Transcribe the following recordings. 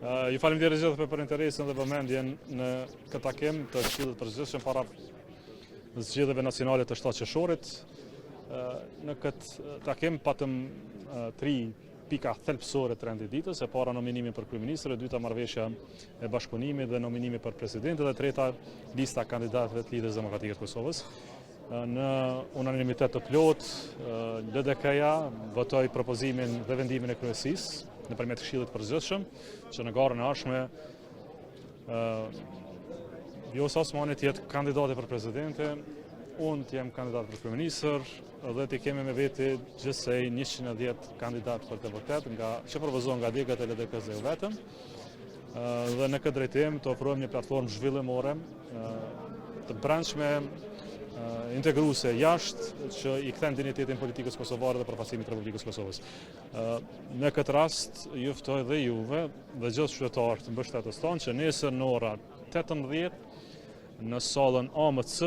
Ju faleminderit gjithë për interesin dhe vëmendjen në këtë takim të Këshillit Përgjithshëm para zgjedhjeve nacionale të 7 qershorit. Në këtë takim patëm 3 pika thelbësore të renditditës: e para nominimi për kryeministër, e dyta marrëveshja e bashkëpunimit dhe nominimi për president, dhe e treta lista kandidatëve të Lidhjes Demokratike të Kosovës. Në unanimitet të plot, LDK-ja votoi propozimin dhe vendimin e kryesisë nëpërmjet Këshillit Përgjithshëm, që në garën e ardhshme Vjosa Osmani të jetë kandidate për presidente, unë të jem kandidat për kryeministër, dhe të kemi me veti gjithsej 110 kandidat për të vërtet, që propozohen nga degët e LDK-s dhe vetëm. Dhe në këtë drejtim të ofrojmë një platformë zhvillimore të brendshme, integruese jashtë, që i kthen dinjitetin politikës kosovare dhe përfaqësimit të Republikës Kosovës. Në këtë rast ju ftoj dhe juve dhe gjithë qytetarët të mbështetës tonë që nesër në ora 18 në sallën AMC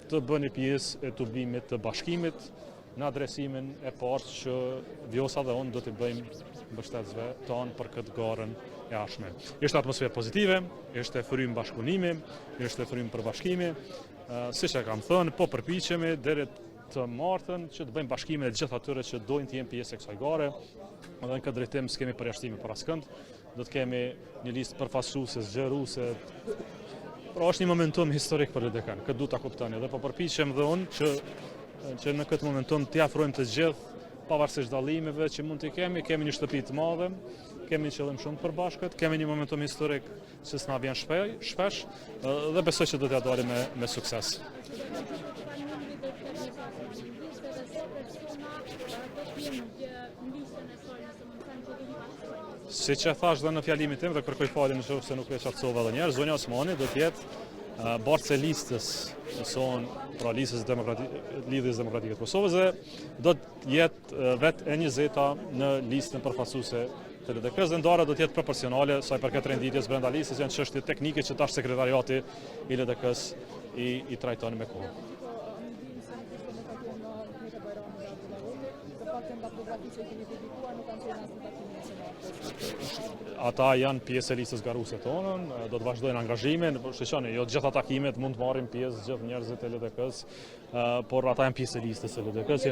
të bëni pjesë e tubimit të bashkimit në adresimin e parë që Vjosa dhe unë do t'i bëjmë mbështetësve tonë për këtë garën e ardhshme. Ishte atmosferë pozitive, ishte frym bashkëpunimi, ishte frym përbashkimi. Siç e kam thënë, po përpiqemi deri të martën që të bëjmë bashkimin e gjithë atyre që dojnë të jenë pjesë e kësaj gare, dhe në këtë drejtim s'kemi përjashtime për askënd. Do të kemi një listë përfaqësuese, zgjeruese. Pra është një momentum historik për LDK-n, këtë du ta kuptoni, dhe po përpiqem dhe unë që në këtë momentum t'i afrojmë të gjithë, pavarësisht dallimeve që mund t'i kemi një shtëpi të madhe, kemi një qëllim shumë të përbashkët, kemi një momentum historik që s'na vjen shpesh, dhe besoj që do t'ja dalim me sukses. Siç e thash dhe në fjalimin tim, dhe kërkoj falje nëse nuk e qartësova edhe një herë, zonja Osmani do të jetë bartës e listës pra listës Lidhjes Demokratike të Kosovës, dhe do të jetë vetë e 20-ta në listën përfaqësuese të LDK-s, dhe ndara do të jetë proporcionale sa i përket renditjes brenda listës. Janë çështje teknike që tash sekretariati i LDK-s i trajton me kohë. Ata janë pjesë e listës garuese tonën, do të vazhdojnë angazhimin. Shqeni, jo gjitha takimet mund të marrin pjesë gjithë njerëzit e LDK-s, por ata janë pjesë e listës e LDK-s.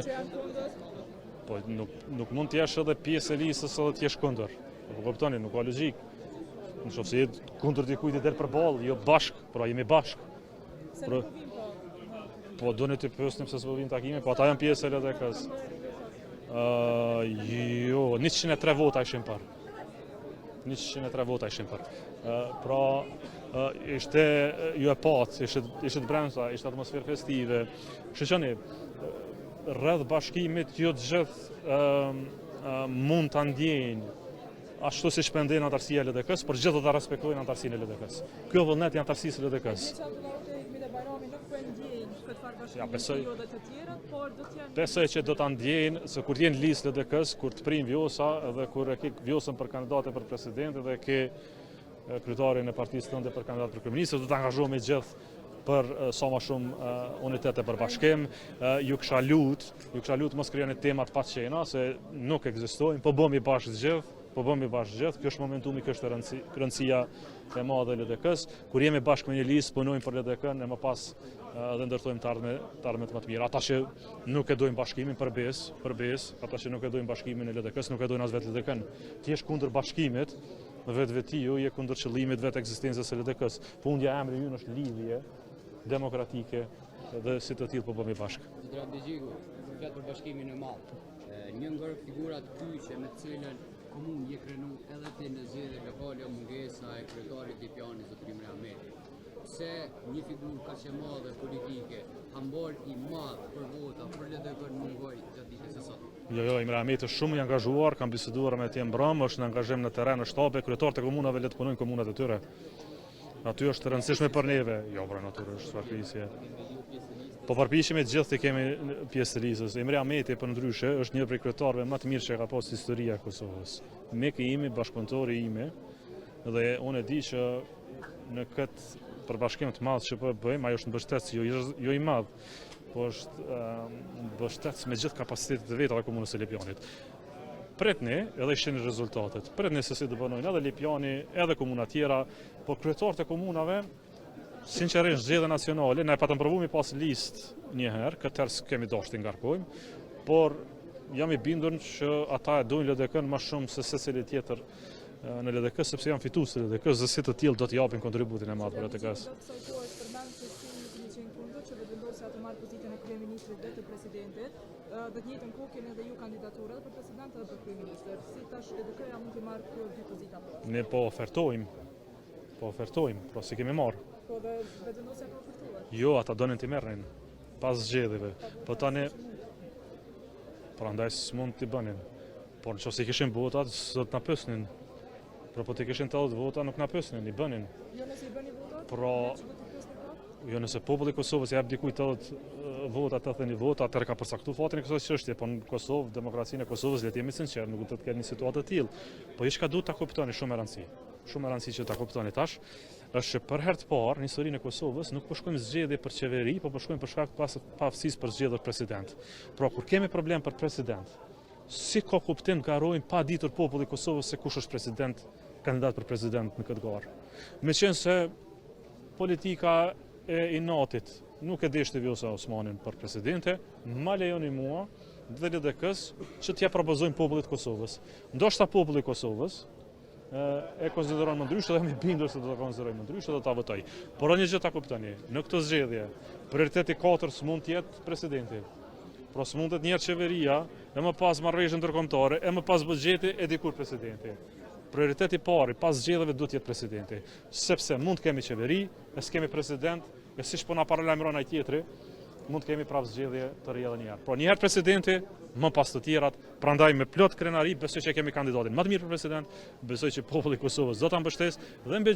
Po nuk mund të jesh edhe pjesë e listës edhe të jesh kundër. Po kuptoni, nuk ka logjik. Nëse je kundër dikujt i del përballë, jo bashk, pra jemi bashk. Po doni të pyesni pse s'po vinë takime, po ata janë pjesë e LDK-s. Jo, 103 vota ishin për. 103 vota ishin për. Pra, ishte ju e patë, ishte të brendshme, ishte atmosferë festive. Shqeni, rreth bashkimit jo të gjithë mund ta ndjejnë ashtu siç ndjen anëtarësia e LDK-s, por gjithë do ta respektojnë anëtarësinë e LDK-s. Kjo vullnet janë anëtarësisë së LDK-s. Besoj që do ta ndjejnë, se kur t'jenë listë LDK-s, kur të prim Vjosa dhe kur e ke Vjosën për kandidate për president dhe ke kryetarin e partisë tënde për kandidat për kryeministër, do të angazhohemi gjithë për sa më shumë unitete për bashkim. Ju kisha lut mos krijoni temat pa qena, se nuk ekzistojnë, po bëhemi bashkë gjithë. Kjo është momentumi, kjo është rëndësia e madhe e LDK-s. Kur jemi bashkë me një listë, punojmë për LDK-n e më pas dhe ndërtojmë të ardhmet më të mira. Ata që nuk e dojnë bashkimin përbes, ata që nuk e dojnë bashkimin e LDK-s, nuk e dojnë as vetë LDK-n. Ti je kundër bashkimit, vetveti je kundër qëllimit vetë ekzistencës së LDK-s. Fundja e emri ynë është lidhje demokratike dhe si të tillë po bëhemi bashkë. Për bashkimin e madh. Një nga figurat kyçe me të cilën komunë je krenu edhe ti në zgjedhje lokale mungesa e kryetarit i Pianit Zotëri Imre Ahmeti. Se një figurë kaq e madhe politike, hambor i madh për vota për LDK-n mungoi gjatë ditës së sotme. Jo, Imre Ahmeti është shumë i angazhuar, kam biseduar me tij mbrëm, është në angazhim në terren, në shtabe, kryetarët e komunave le të punojnë komunat e tyre. Aty është rëndësishme për neve. Jo, pra natyrë është sakrisje. Po përpiqemi gjithë të kemi pjesë të listës. Imre Ahmeti përndryshe është një prej kryetarëve më të mirë që ka pasur historia e Kosovës. Meki imi, bashkëpunëtori imi, dhe unë e di që në këtë përbashkim të madh që po e bëjmë, ajo është mbështetës jo i madh, po është mbështetës me gjithë kapacitetet e veta të komunës së Lipjanit. Pritni edhe shihni rezultatet. Pritni se si do bënojnë edhe Lipjani, edhe komuna tjera, por kryetarët e komunave sinqerisht zgjedhje nacionale, ne patëm provu mi pas listë një herë, këtë herë s'kemi dashur të ngarkojmë, por jam i bindur që ata e dojnë LDK-n më shumë se secili tjetër në LDK, sepse janë fitues të LDK-s dhe si të tillë do të japin kontributin e madh për LDK-s. Dhe të njëjtën kohë keni edhe ju kandidaturë edhe për president edhe për kryeministër. Si tash LDK-ja mund të marrë këto dy pozita? Ne po ofertojmë, pra si kemi marrë. Po dhe vendosja ka ofertuar. Jo, ata donin t'i merrnin pas zgjedhjeve. Po tani prandaj s'mund t'i bënin. Por nëse kishin votat, do të na pyesnin. Por po të kishin 80 vota nuk na pyesnin, i bënin. Jo nëse i bëni votat? Pra, jo nëse populli i Kosovës jep dikujt 80 vota, 81 vota, atëherë ka përcaktuar fatin e kësaj çështje, po në Kosovë, demokracinë e Kosovës le të jemi sinqertë, nuk do të ketë një situatë të tillë. Po që duhet ta kuptoni shumë e rëndësishme. Shumë e rëndësishme që ta kuptoni tash, është që për herë të parë në historinë e Kosovës nuk po shkojmë zgjedhje për qeveri, po shkojmë për shkak të pafësisë për zgjedhur president. Pra kur kemi problem për president, si ka kuptim garojmë pa ditur populli i Kosovës se kush është president, kandidat për president në këtë garë. Meqense politika e inatit nuk e deshte Vjosa Osmanin për presidente, ma lejoni mua dhe LDK-s që t'ja propozojmë popullit Kosovës. Ndoshta populli Kosovës e konsideron më ndryshe dhe jam i bindur se do ta konsiderojmë më ndryshe dhe do ta votoj. Por një gjë ta kuptoni, në këtë zgjedhje prioriteti 4 s'mund të jetë presidenti. Pra s'mund të jetë një herë qeveria, e më pas marrëveshje ndërkombëtare, e më pas buxheti e dikur presidenti. Prioriteti pari pas zgjedhjeve duhet të jetë presidenti, sepse mund të kemi qeveri, e s'kemi president, e siç po na paralajmëron ai tjetri, mund të kemi prapë zgjedhje të rrjedhë një herë. Por një herë presidenti, më pas të tjerat, prandaj me plot krenari besoj që kemi kandidatin më të mirë për president, besoj që populli i Kosovës do ta mbështesë dhe mbi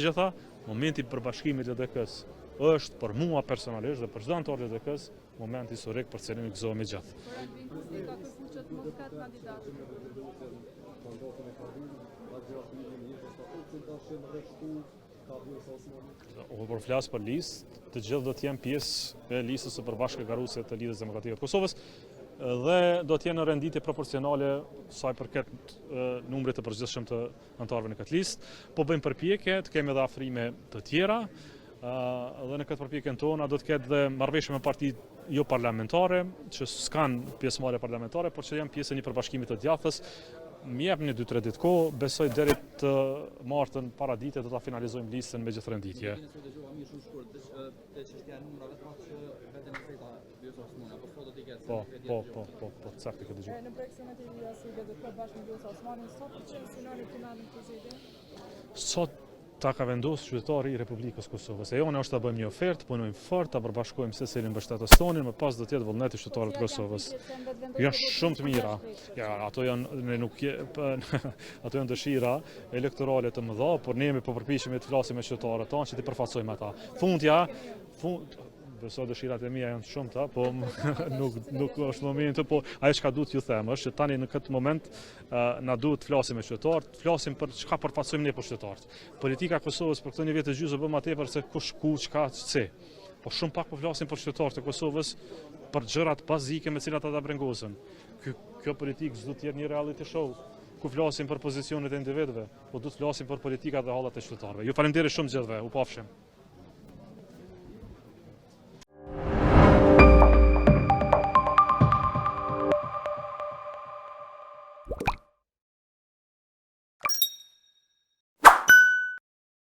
gjitha, momenti i përbashkimit të LDK-s është për mua personalisht dhe për çdo anëtar të LDK-s moment historik për cilin i gëzohemi gjatë. Por flas për listë, të gjithë do të jenë pjesë e listës së përbashkët garuese të Lidhjes Demokratike të Kosovës dhe do të jenë në renditje proporcionale sa i përket numrit të përgjithshëm të anëtarëve në këtë listë. Po bëjmë përpjekje, të kemi edhe afrime të tjera dhe në këtë përpjekjen tona do të ketë dhe marrëveshje me parti jo parlamentare, që s'kan pjesëmarrje parlamentare, por që janë pjesë e një përbashkimi të djathtas. Më jep një 2-3 ditë kohë, besoj deri të martën para dite do ta finalizojmë listën me gjithë renditje. Po, saktë këtë dëgjoj. Në projekcionet e juaja si LDK bashkë me Vjosa Osmanin, sa përqen sinoni finalin të zgjedhje? Sot ta ka vendosur qytetari i Republikës Kosovës. E jone është ta bëjmë një ofertë, punojmë fort, ta përbashkojmë secilin mbështetës tonin, më pas do të jetë vullneti i qytetarëve të Kosovës. Janë shumë të mira. Ja, ato janë dëshira elektorale të mëdha, por ne jemi po përpiqemi të flasim me qytetarët tanë që të përfaqësojmë ata. Besoj dëshirat e mia janë shumëta, po nuk është momenti, po ajo çka duhet ju them është që tani në këtë moment na duhet të flasim me qytetarët, të flasim për çka përfaqësojmë ne për qytetarët. Politika e Kosovës për këtë një vit të gjysmë bë më tepër se kush ku çka çse. Po shumë pak po flasim për qytetarët e Kosovës, për gjërat bazike me cilat ata brengosën. Kjo politikë s'do të jetë një reality show ku flasim për pozicionet e individëve, po duhet të flasim për politikat dhe hallat e qytetarëve. Ju falenderoj shumë gjithëve, u pafshim.